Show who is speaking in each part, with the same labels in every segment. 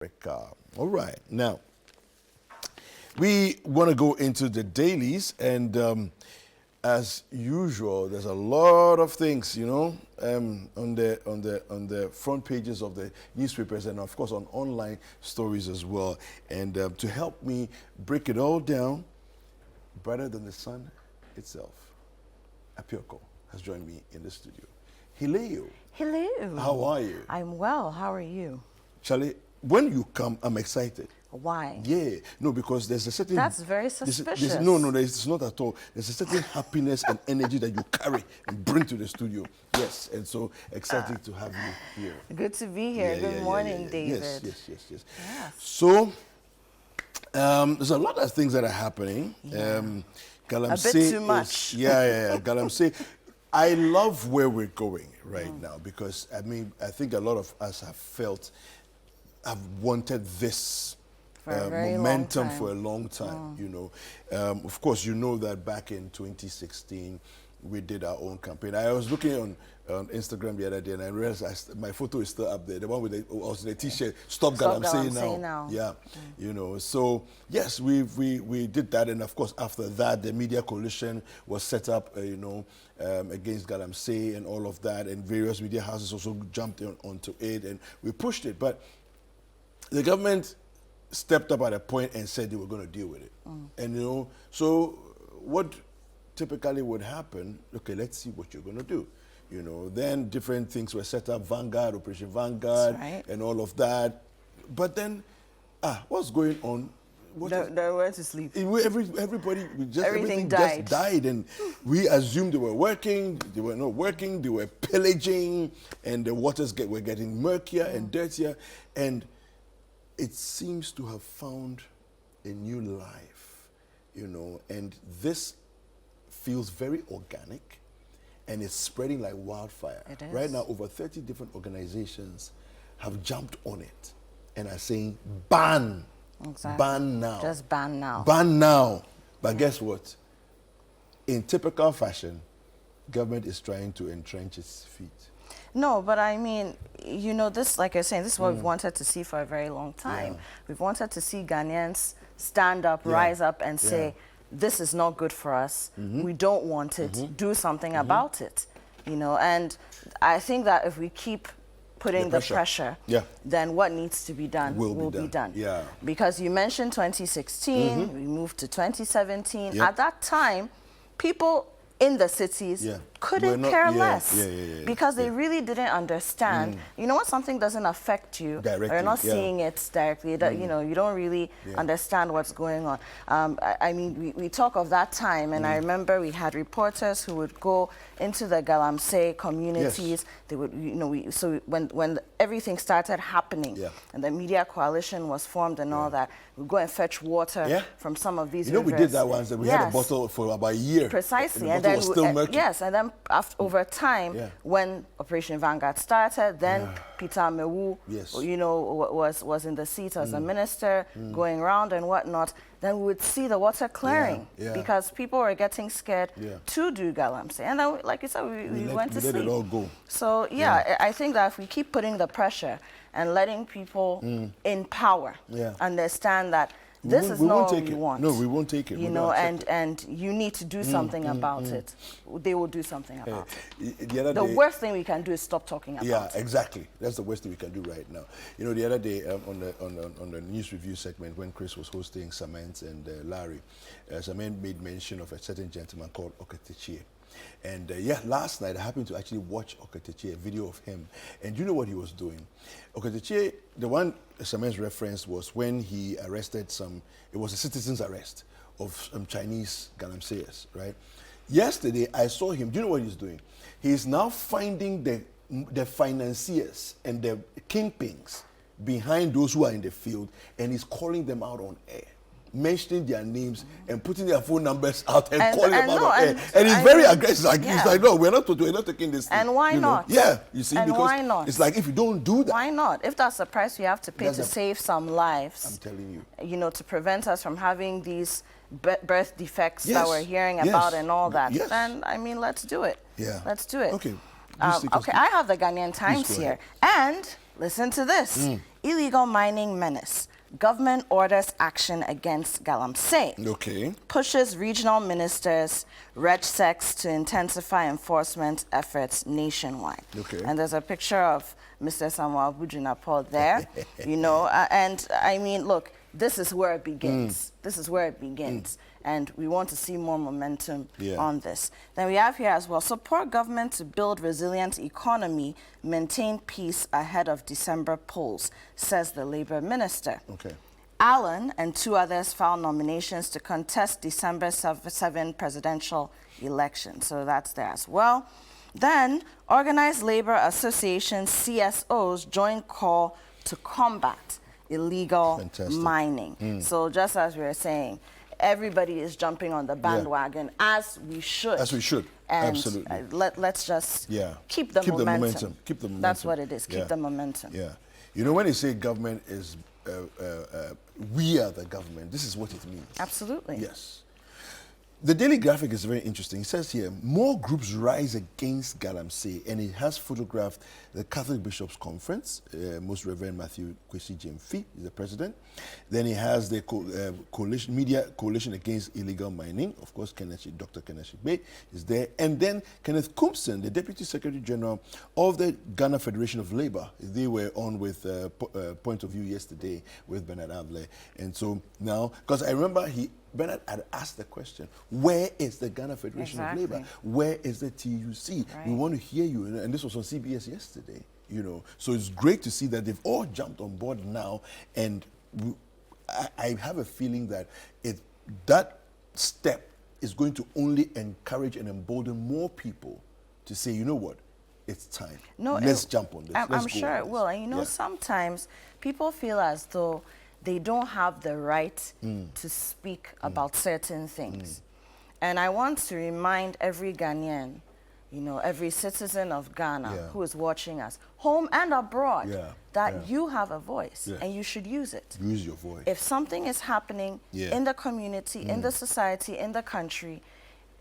Speaker 1: Africa. All right, now we want to go into the dailies, and as usual, there's a lot of things, you know, on the front pages of the newspapers, and of course on online stories as well. And to help me break it all down, brighter than the sun itself, Apioko has joined me in the studio. Hello.
Speaker 2: Hello.
Speaker 1: How are you?
Speaker 2: I'm well. How are you?
Speaker 1: Charlie, when you come, I'm excited.
Speaker 2: Why?
Speaker 1: Yeah, no, because there's a certain...
Speaker 2: That's very suspicious.
Speaker 1: No, it's not at all. There's a certain happiness and energy that you carry and bring to the studio. Yes, and so excited to have you here.
Speaker 2: Good to be here. Good morning, David.
Speaker 1: Yes. So, there's a lot of things that are happening.
Speaker 2: Yeah.
Speaker 1: Galamasey
Speaker 2: a bit too much.
Speaker 1: Galamasey. I love where we're going right now because, I mean, I think a lot of us have wanted this momentum for a long time, you know. Of course, you know that back in 2016, we did our own campaign. I was looking on Instagram the other day, and I realized my photo is still up there. The one with the T-shirt, Stop Galamasey Now. Yeah, you know. So yes, we did that, and of course after that, the media coalition was set up, you know, against Galamasey and all of that, and various media houses also jumped onto it, and we pushed it. But the government stepped up at a point and said they were going to deal with it. And, you know, so what typically would happen, okay, let's see what you're going to do. You know, then different things were set up, Vanguard, Operation Vanguard, and all of that. But then, what's going on?
Speaker 2: They went to sleep.
Speaker 1: Everybody, everything just died, and we assumed they were working. They were not working. They were pillaging, and the waters were getting murkier and dirtier, and it seems to have found a new life, you know, and this feels very organic, and it's spreading like wildfire.
Speaker 2: It is.
Speaker 1: Right now, over 30 different organizations have jumped on it and are saying, ban.
Speaker 2: Exactly.
Speaker 1: Ban now.
Speaker 2: Just ban now.
Speaker 1: Ban now. But guess what? In typical fashion, government is trying to entrench its feet.
Speaker 2: No, but I mean, you know, this, like you're saying, this is what we've wanted to see for a very long time.
Speaker 1: Yeah.
Speaker 2: We've wanted to see Ghanaians stand up, rise up, and say, this is not good for us. We don't want it. Do something about it. You know, and I think that if we keep putting the pressure, then what needs to be done will be done.
Speaker 1: Yeah.
Speaker 2: Because you mentioned 2016, we moved to 2017. At that time, people in the cities couldn't care less because they really didn't understand. You know, when something doesn't affect you, directly, or you're not seeing it directly, that, you know, you don't really understand what's going on. I mean, we talk of that time, and I remember we had reporters who would go into the Galamasey communities. They would, you know, so when everything started happening and the media coalition was formed and all that, we'd go and fetch water from some of these rivers.
Speaker 1: You know, we did that once, and we had a bottle for about a year.
Speaker 2: Precisely.
Speaker 1: And the bottle was still murky.
Speaker 2: Yes, and then over time, when Operation Vanguard started, then Peter Mewu, you know, was in the seat as a minister, going around and whatnot. Then we would see the water clearing because people were getting scared to do Galamasey. And then, like you said, we went to sleep.
Speaker 1: Let it all go.
Speaker 2: So, I think that if we keep putting the pressure and letting people in power understand that this is not what we want.
Speaker 1: No, we won't take it.
Speaker 2: You know, and you need to do something about it. They will do something about it. The worst thing we can do is stop talking about it.
Speaker 1: Yeah, exactly. That's the worst thing we can do right now. You know, the other day on the news review segment, when Chris was hosting Samantha and Larry, Samantha made mention of a certain gentleman called Oketechie. And last night I happened to actually watch Oketechie, a video of him. And you know what he was doing? Oketechie, the one Samantha referenced was when he arrested it was a citizen's arrest of some Chinese Galamaseyers, right? Yesterday I saw him, do you know what he's doing? He's now finding the financiers and the kingpins behind those who are in the field, and he's calling them out on air, mentioning their names and putting their phone numbers out and calling them out on air. And he's very aggressive. Like, he's like, no, we're not taking this thing.
Speaker 2: And why not?
Speaker 1: Yeah, you see,
Speaker 2: and
Speaker 1: because
Speaker 2: why not?
Speaker 1: It's like if you don't do that.
Speaker 2: Why not? If that's the price we have to pay to save some lives.
Speaker 1: I'm telling you.
Speaker 2: You know, to prevent us from having these birth defects that we're hearing about and all that. Then, I mean, let's do it.
Speaker 1: Yeah.
Speaker 2: Let's do it.
Speaker 1: Okay.
Speaker 2: Okay, I have the Ghanaian Times here. And Listen to this. Illegal mining menace. Government orders action against Galamasey.
Speaker 1: Okay.
Speaker 2: Pushes regional ministers, RegSecs, to intensify enforcement efforts nationwide.
Speaker 1: Okay.
Speaker 2: And there's a picture of Mr. Samuel Bujinapor there, you know, and I mean, look, this is where it begins. This is where it begins. And we want to see more momentum on this. Then we have here as well, support government to build resilient economy, maintain peace ahead of December polls, says the Labour Minister.
Speaker 1: Okay.
Speaker 2: Allen and 2 others filed nominations to contest December 7 presidential election. So that's there as well. Then, Organized Labour Associations, CSOs, join call to combat illegal mining. So just as we were saying, everybody is jumping on the bandwagon, as we should.
Speaker 1: As we should,
Speaker 2: and
Speaker 1: absolutely.
Speaker 2: Let's just keep the momentum.
Speaker 1: Keep the momentum.
Speaker 2: That's what it is, keep the momentum.
Speaker 1: Yeah. You know, when they say government is, we are the government, this is what it means.
Speaker 2: Absolutely.
Speaker 1: Yes. The Daily Graphic is very interesting. It says here, more groups rise against Galamasey, and it has photographed the Catholic Bishops' Conference. Most Reverend Matthew Kwesi Jemfi is the president. Then he has the Media Coalition Against Illegal Mining. Of course, Dr. Kenneth Bay is there. And then Kenneth Kumpson, the Deputy Secretary General of the Ghana Federation of Labour. They were on with Point of View yesterday with Bernard Avle. And so now, because I remember Bernard had asked the question, where is the Ghana Federation of Labour? Where is the TUC?
Speaker 2: Right.
Speaker 1: We want to hear you. And this was on CBS yesterday, you know. So it's great to see that they've all jumped on board now. And I have a feeling that that step is going to only encourage and embolden more people to say, you know what, it's time. Let's jump on this.
Speaker 2: I'm sure it will. And you know, sometimes people feel as though they don't have the right to speak about certain things. And I want to remind every Ghanaian, you know, every citizen of Ghana who is watching us, home and abroad, that you have a voice and you should use it.
Speaker 1: Use your voice.
Speaker 2: If something is happening in the community, in the society, in the country,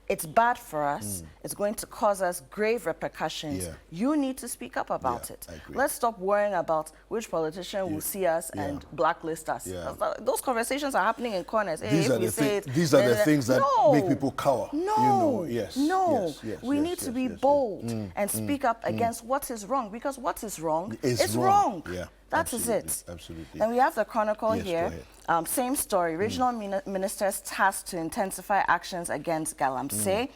Speaker 2: it's bad for us. It's going to cause us grave repercussions. You need to speak up about it. Let's stop worrying about which politician will see us and blacklist us. Those conversations are happening in corners.
Speaker 1: These are the things that make people cower.
Speaker 2: No,
Speaker 1: you know,
Speaker 2: no. We need to be bold and speak up against what is wrong, because what is wrong is wrong. That is it.
Speaker 1: Absolutely.
Speaker 2: And we have the Chronicle here. Same story. Regional ministers tasked to intensify actions against Galamasey.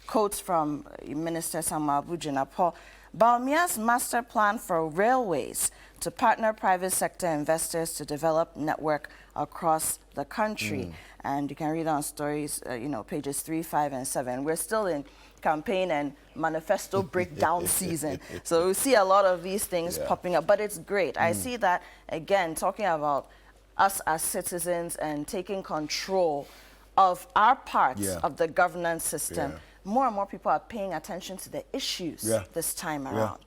Speaker 2: Quotes from Minister Samuel Bujinapor. Baumia's master plan for railways to partner private sector investors to develop network across the country. And you can read on stories, you know, pages 3, 5, and 7. We're still in campaign and manifesto breakdown season. So we see a lot of these things popping up, but it's great. I see that, again, talking about us as citizens and taking control of our parts of the governance system. More and more people are paying attention to the issues this time around.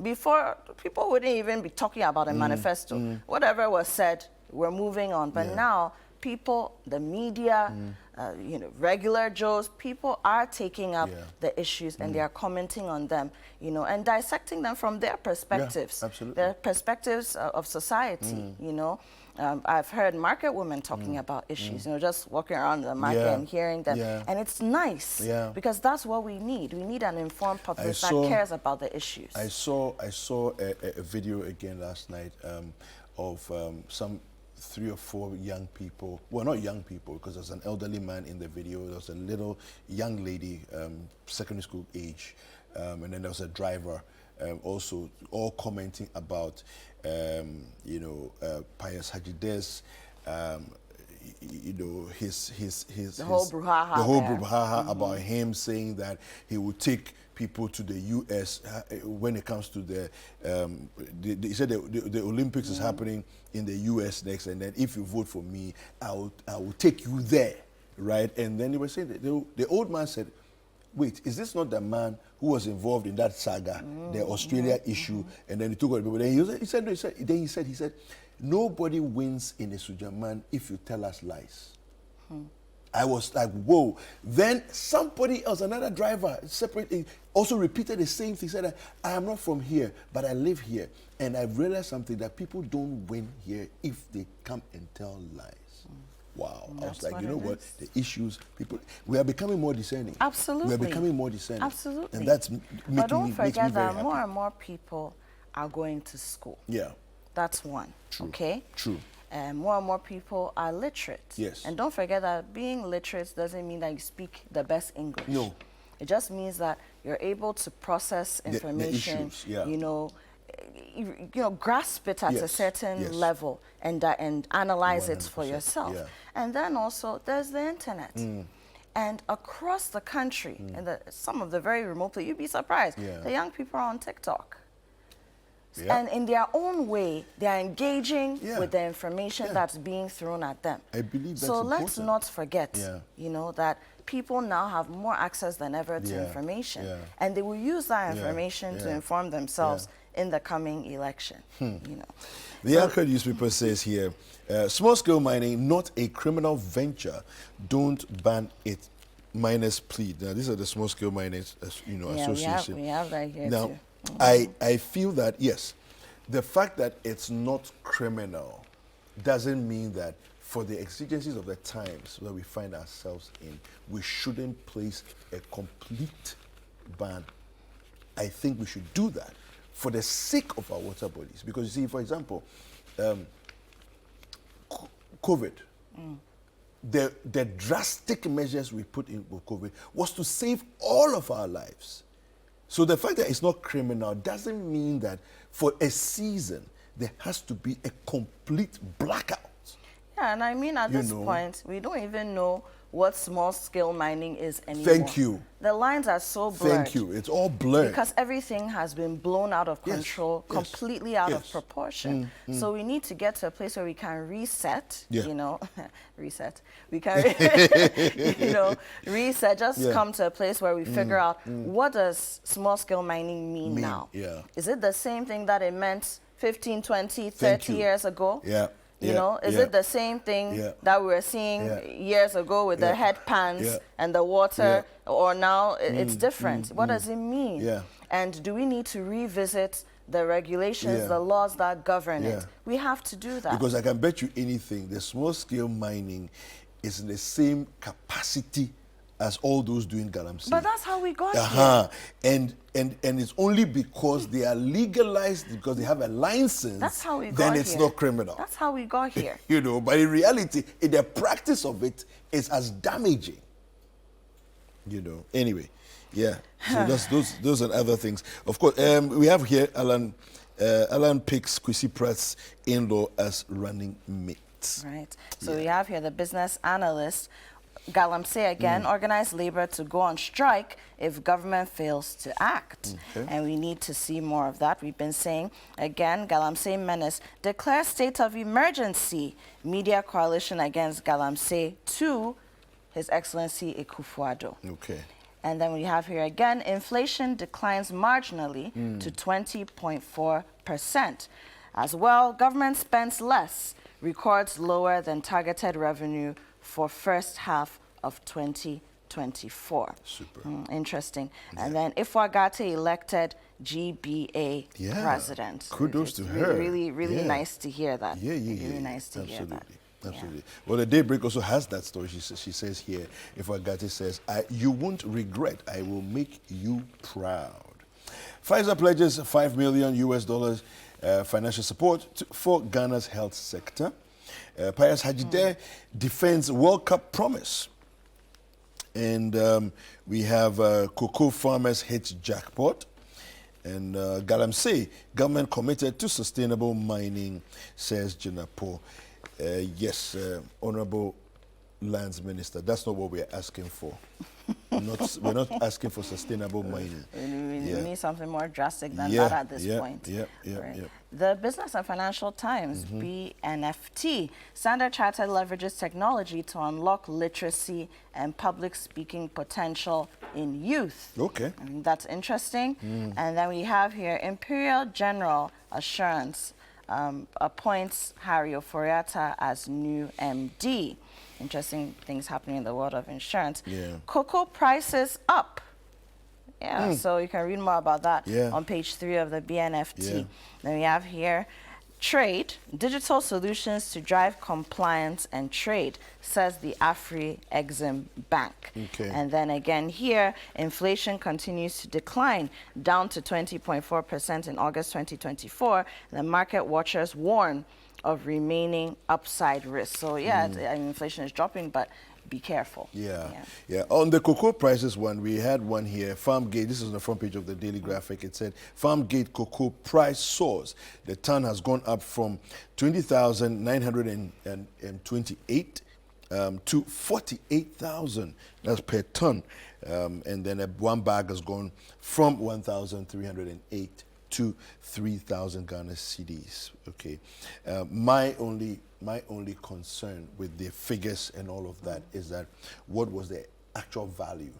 Speaker 2: Before, people wouldn't even be talking about a manifesto. Whatever was said, we're moving on. But now, people, the media, you know, regular Joes, people are taking up the issues and they are commenting on them, you know, and dissecting them from their perspectives, their perspectives of society, you know. I've heard market women talking about issues, you know, just walking around the market and hearing them. And it's nice because that's what we need. We need an informed populace that cares about the issues.
Speaker 1: I saw a video again last night of some 3 or 4 young people, well, not young people, because there's an elderly man in the video, there was a little young lady, secondary school age, and then there was a driver, also all commenting about, you know, Pius Hajides, you know, the whole brouhaha about him saying that he would take people to the U.S. When it comes to the he said the Olympics is happening in the U.S. next, and then if you vote for me, I will take you there, right? And then they were saying that the old man said, wait, is this not the man who was involved in that saga, the Australia issue, and then he took all the people? Then he said, nobody wins in a Sujaman if you tell us lies. I was like, whoa. Then somebody else, another driver, separately, also repeated the same thing. Said, I am not from here, but I live here. And I realized something, that people don't win here if they come and tell lies. Wow. I was like, you know what? The issues, people, we are becoming more discerning.
Speaker 2: Absolutely.
Speaker 1: We are becoming more discerning.
Speaker 2: Absolutely.
Speaker 1: And that's
Speaker 2: but don't forget that
Speaker 1: happy.
Speaker 2: More and more people are going to school.
Speaker 1: Yeah.
Speaker 2: That's one.
Speaker 1: True.
Speaker 2: Okay?
Speaker 1: True.
Speaker 2: More and more people are literate.
Speaker 1: Yes.
Speaker 2: And don't forget that being literate doesn't mean that you speak the best English.
Speaker 1: No.
Speaker 2: It just means that you're able to process information,
Speaker 1: the issues, yeah.
Speaker 2: you know, grasp it at a certain level and analyze 100%, it for yourself. Yeah. And then also there's the internet. And across the country, and some of the very remote places, you'd be surprised. Yeah. The young people are on TikTok. Yep. And in their own way, they are engaging with the information that's being thrown at them.
Speaker 1: I believe that's
Speaker 2: so
Speaker 1: important.
Speaker 2: Let's not forget, you know, that people now have more access than ever to information. And they will use that information to inform themselves in the coming election. You know.
Speaker 1: The Anchor newspaper says here, small-scale mining, not a criminal venture. Don't ban it. Miners plead. Now, these are the small-scale miners, you know, association.
Speaker 2: We have that here
Speaker 1: now,
Speaker 2: too.
Speaker 1: I feel that, yes, the fact that it's not criminal doesn't mean that for the exigencies of the times where we find ourselves in, we shouldn't place a complete ban. I think we should do that for the sake of our water bodies. Because you see, for example, COVID, the drastic measures we put in with COVID was to save all of our lives. So the fact that it's not criminal doesn't mean that for a season there has to be a complete blackout.
Speaker 2: Yeah, and I mean at this point, we don't even know what small-scale mining is anymore.
Speaker 1: Thank you.
Speaker 2: The lines are so blurred.
Speaker 1: Thank you. It's all blurred.
Speaker 2: Because everything has been blown out of control, completely out of proportion. So we need to get to a place where we can reset, you know, reset. We can, you know, reset, just come to a place where we figure out what does small-scale mining mean now? Yeah. Is it the same thing that it meant 15, 20, 30 years ago?
Speaker 1: Yeah.
Speaker 2: You know, is it the same thing that we were seeing years ago with the headpans and the water, or now it's different? What does it mean? Yeah. And do we need to revisit the regulations, the laws that govern it? We have to do that.
Speaker 1: Because I can bet you anything, the small-scale mining is in the same capacity as all those doing Galamasey.
Speaker 2: But that's how we got here.
Speaker 1: And it's only because they are legalized, because they have a license,
Speaker 2: that's how we got
Speaker 1: then it's
Speaker 2: here.
Speaker 1: not criminal.
Speaker 2: That's how we got here.
Speaker 1: You know, but in reality, in the practice of it, is as damaging. You know, anyway, so those are other things. Of course, we have here Alan picks Kwesi Pratt's in-law as running mate.
Speaker 2: Right. So we have here the business analyst, Galamasey again, organized labor to go on strike if government fails to act. And we need to see more of that. We've been saying, again, Galamasey Menace declares state of emergency. Media coalition against Galamasey to His Excellency Akufo-Addo.
Speaker 1: Okay.
Speaker 2: And then we have here again, inflation declines marginally to 20.4%. As well, government spends less, records lower than targeted revenue for first half of 2024.
Speaker 1: Super.
Speaker 2: Interesting. And then Gov't elected GBA president.
Speaker 1: Kudos to her.
Speaker 2: Really, really nice to hear that. Really nice to hear that.
Speaker 1: Absolutely. Well, the Daybreak also has that story. She says here, Gov't says, you won't regret. I will make you proud. Pfizer pledges $5 million financial support for Ghana's health sector. Pius Hajide defends World Cup promise. And we have cocoa farmers hit jackpot. And Galamasey, government committed to sustainable mining, says Jinapo. Yes, Honorable Lands Minister, that's not what we're asking for. We're not asking for sustainable mining.
Speaker 2: We need something more drastic than that at this point. The Business and Financial Times, BNFT, Standard Chartered leverages technology to unlock literacy and public speaking potential in youth.
Speaker 1: Okay.
Speaker 2: I mean, that's interesting. And then we have here Imperial General Assurance appoints Harry Oforiatta as new MD. Interesting things happening in the world of insurance.
Speaker 1: Yeah.
Speaker 2: Cocoa prices up. Yeah, so you can read more about that on page 3 of the BNFT. Then we have here, trade, digital solutions to drive compliance and trade, says the Afri-Exim Bank.
Speaker 1: Okay.
Speaker 2: And then again here, inflation continues to decline, down to 20.4% in August 2024. The market watchers warn of remaining upside risk. So yeah, inflation is dropping, but be careful.
Speaker 1: Yeah. On the cocoa prices one, we had one here, Farmgate. This is on the front page of the Daily Graphic. It said, Farmgate cocoa price soars. The ton has gone up from 20,928 to 48,000. That's per ton. And then one bag has gone from 1,308 to 3,000 Ghana cedis. Okay. My only concern with the figures and all of that is that what was the actual value?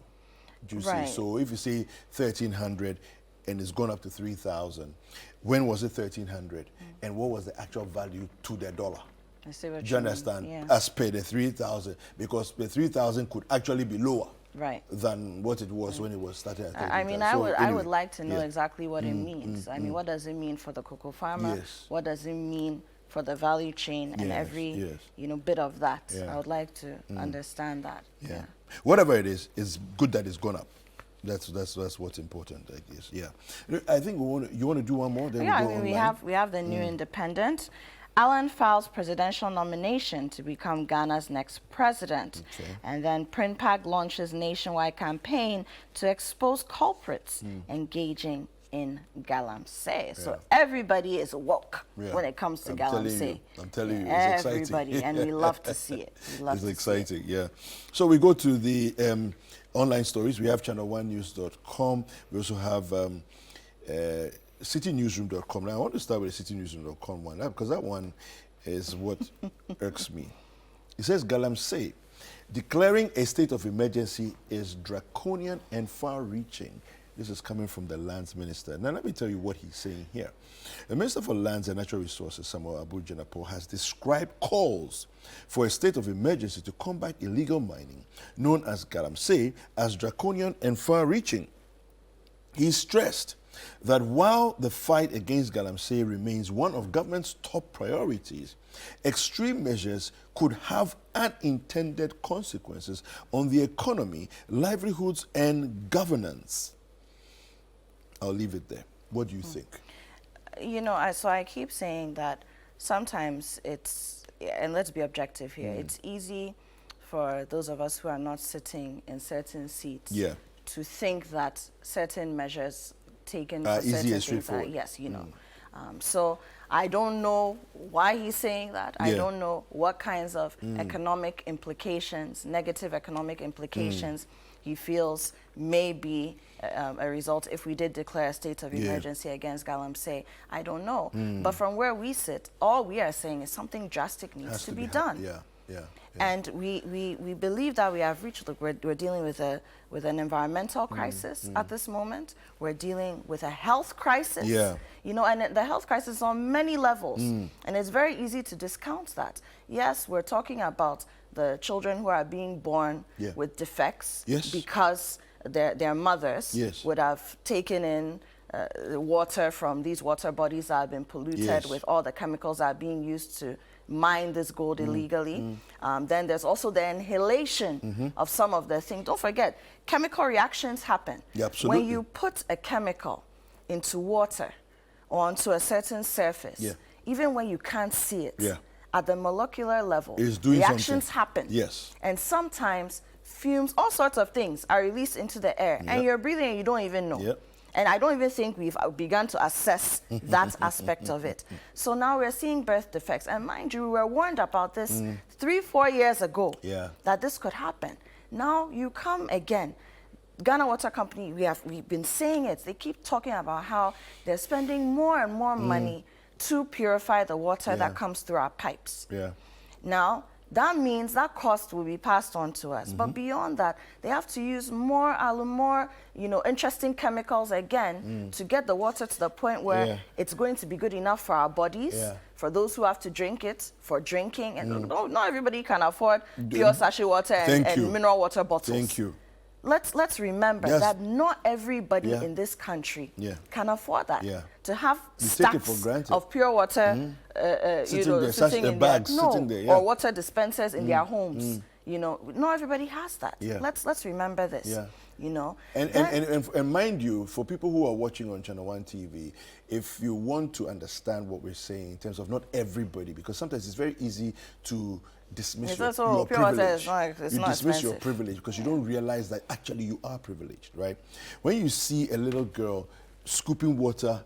Speaker 1: Do you see? So if you say 1,300 and it's gone up to 3,000, when was it 1,300? And what was the actual value to the dollar?
Speaker 2: I see what
Speaker 1: do you understand? As per the 3,000, because the 3,000 could actually be lower than what it was when it was started at 30,000.
Speaker 2: I mean, I would like to know exactly what it means. I mean, what does it mean for the cocoa farmer? What does it mean for the value chain and every bit of that? I would like to understand that.
Speaker 1: Whatever it is, it's good that it's gone up. That's what's important, I guess. I think you want to do one more. Then
Speaker 2: we have the New Independent. Allen files presidential nomination to become Ghana's next president. And then Printpack launches nationwide campaign to expose culprits engaging in Galamasey. So everybody is woke when it comes to Galamasey.
Speaker 1: I'm telling you, it's
Speaker 2: everybody,
Speaker 1: exciting.
Speaker 2: And we love to see it.
Speaker 1: It's exciting, So we go to the online stories. We have ChannelOneNews.com. We also have CityNewsroom.com. Now, I want to start with the CityNewsroom.com one, because that one is what irks me. It says, Galamasey, declaring a state of emergency is draconian and far-reaching. This is coming from the Lands Minister. Now, let me tell you what he's saying here. The Minister for Lands and Natural Resources, Samuel Abu-Janapo, has described calls for a state of emergency to combat illegal mining, known as Galamasey, as draconian and far-reaching. He stressed that while the fight against Galamasey remains one of government's top priorities, extreme measures could have unintended consequences on the economy, livelihoods, and governance. I'll leave it there. What do you think?
Speaker 2: So I keep saying that sometimes it's, and let's be objective here, it's easy for those of us who are not sitting in certain seats to think that certain measures taken for certain things are, so I don't know why he's saying that. I don't know what kinds of economic implications, negative economic implications he feels may be a result if we did declare a state of emergency against Galamasey. I don't know. But from where we sit, all we are saying is something drastic needs to be done. And we believe that we have reached, look, we're dealing with an environmental crisis at this moment. We're dealing with a health crisis. And the health crisis is on many levels. And it's very easy to discount that. Yes, we're talking about the children who are being born with defects because their mothers would have taken in water from these water bodies that have been polluted with all the chemicals that are being used to mine this gold illegally. Then there's also the inhalation of some of the things. Don't forget, chemical reactions happen. When you put a chemical into water or onto a certain surface, even when you can't see it, at the molecular level, reactions happen. And sometimes fumes, all sorts of things are released into the air, and you're breathing and you don't even know. And I don't even think we've begun to assess that aspect of it. So now we're seeing birth defects. And mind you, we were warned about this 3-4 years ago that this could happen. Now you come again. Ghana Water Company, we've been saying it. They keep talking about how they're spending more and more money to purify the water that comes through our pipes. Now, that means that cost will be passed on to us. But beyond that, they have to use more interesting chemicals again to get the water to the point where it's going to be good enough for our bodies, for those who have to drink it, for drinking. And not everybody can afford pure sachet water and mineral water bottles.
Speaker 1: Thank you.
Speaker 2: Let's remember that not everybody in this country can afford that. To have stacks of pure water, sitting in bags, or water dispensers in their homes. Not everybody has that. Let's remember this.
Speaker 1: And mind you, for people who are watching on Channel One TV, if you want to understand what we're saying in terms of not everybody, because sometimes it's very easy to dismiss your privilege. You dismiss your privilege because you don't realize that actually you are privileged, right? When you see a little girl scooping water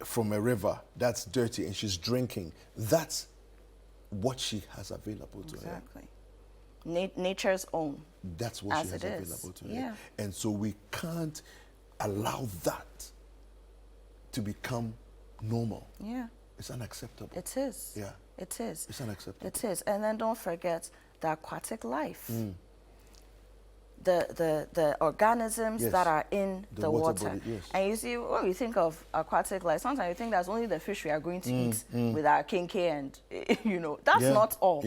Speaker 1: from a river that's dirty and she's drinking, that's what she has available to her.
Speaker 2: Exactly. Nature's own.
Speaker 1: That's what she has available to her. And so we can't allow that to become normal. It's unacceptable.
Speaker 2: It is. It is.
Speaker 1: It's unacceptable.
Speaker 2: It is. And then don't forget the aquatic life. The organisms that are in the water. Body, and you see, when we think of aquatic life, sometimes you think that's only the fish we are going to eat with our kinky and, that's not all.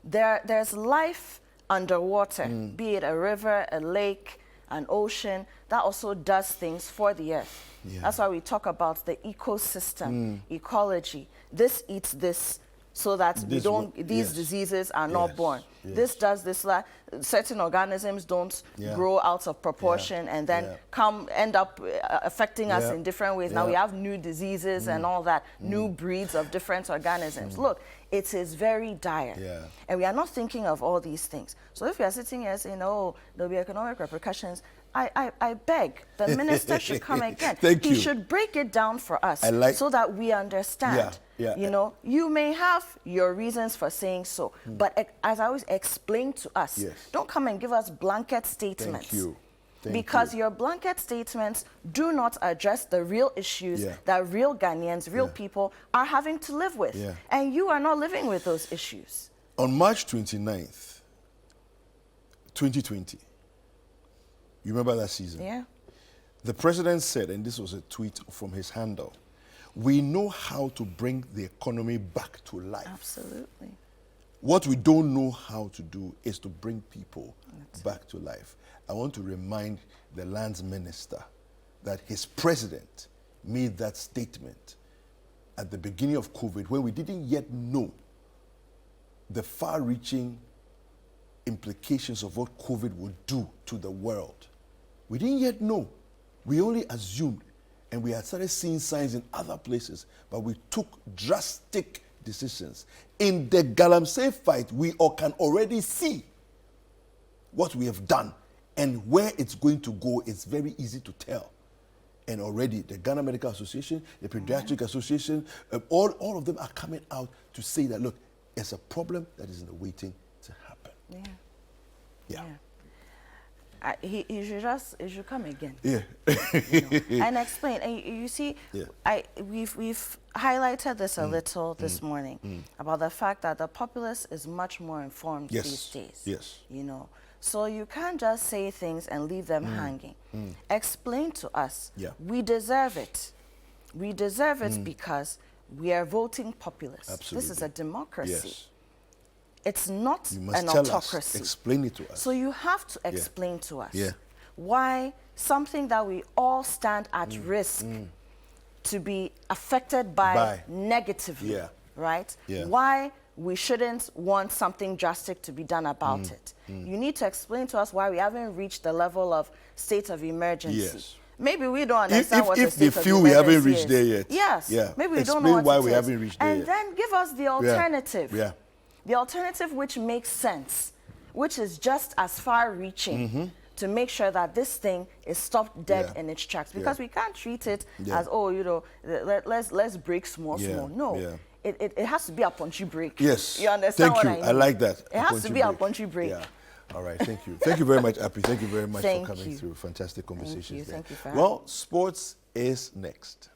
Speaker 2: There's life underwater, be it a river, a lake, an ocean, that also does things for the earth. That's why we talk about the ecosystem, ecology. This eats this, so that these diseases are not born. This does this. Certain organisms don't grow out of proportion and then end up affecting us in different ways. Now we have new diseases and all that, new breeds of different organisms. Look, it is very dire. And we are not thinking of all these things. So if we are sitting here saying, oh, there'll be economic repercussions, I beg, the minister should come again. He should break it down for us so that we understand. You may have your reasons for saying so, but as I always explain to us, don't come and give us blanket statements. Because your blanket statements do not address the real issues that real Ghanaians, real people are having to live with. And you are not living with those issues.
Speaker 1: On March 29th, 2020, you remember that season? The president said, and this was a tweet from his handle, we know how to bring the economy back to life.
Speaker 2: Absolutely.
Speaker 1: What we don't know how to do is to bring people back to life. I want to remind the lands minister that his president made that statement at the beginning of COVID when we didn't yet know the far-reaching implications of what COVID would do to the world. We didn't yet know. We only assumed, and we had started seeing signs in other places, but we took drastic decisions. In the Galamasey fight, we can already see what we have done, and where it's going to go is very easy to tell. And already the Ghana Medical Association, the Pediatric Association, all of them are coming out to say that, look, it's a problem that is in the waiting to happen.
Speaker 2: He should come again.
Speaker 1: And
Speaker 2: explain. And you see, we've highlighted this a little this morning about the fact that the populace is much more informed these days. So you can't just say things and leave them hanging. Explain to us. We deserve it. We deserve it because we are voting populace. This is a democracy. It's not an autocracy.
Speaker 1: Explain it to us.
Speaker 2: So you have to explain to us why something that we all stand at risk to be affected by negatively, right? Why we shouldn't want something drastic to be done about it. You need to explain to us why we haven't reached the level of state of emergency. Maybe we don't understand what the state of emergency is. If they feel
Speaker 1: we haven't reached there yet.
Speaker 2: Maybe we don't know what
Speaker 1: why we haven't reached there yet.
Speaker 2: And then give us the alternative. The alternative which makes sense, which is just as far-reaching to make sure that this thing is stopped dead in its tracks. Because we can't treat it as, let's break small. No, it has to be a punchy break. You understand what I mean?
Speaker 1: I like that.
Speaker 2: It has to be a punchy break.
Speaker 1: All right, thank you. Thank you very much, Appy. Thank you very much for coming through. Fantastic conversations.
Speaker 2: Thank you for having me.
Speaker 1: Well, sports is next.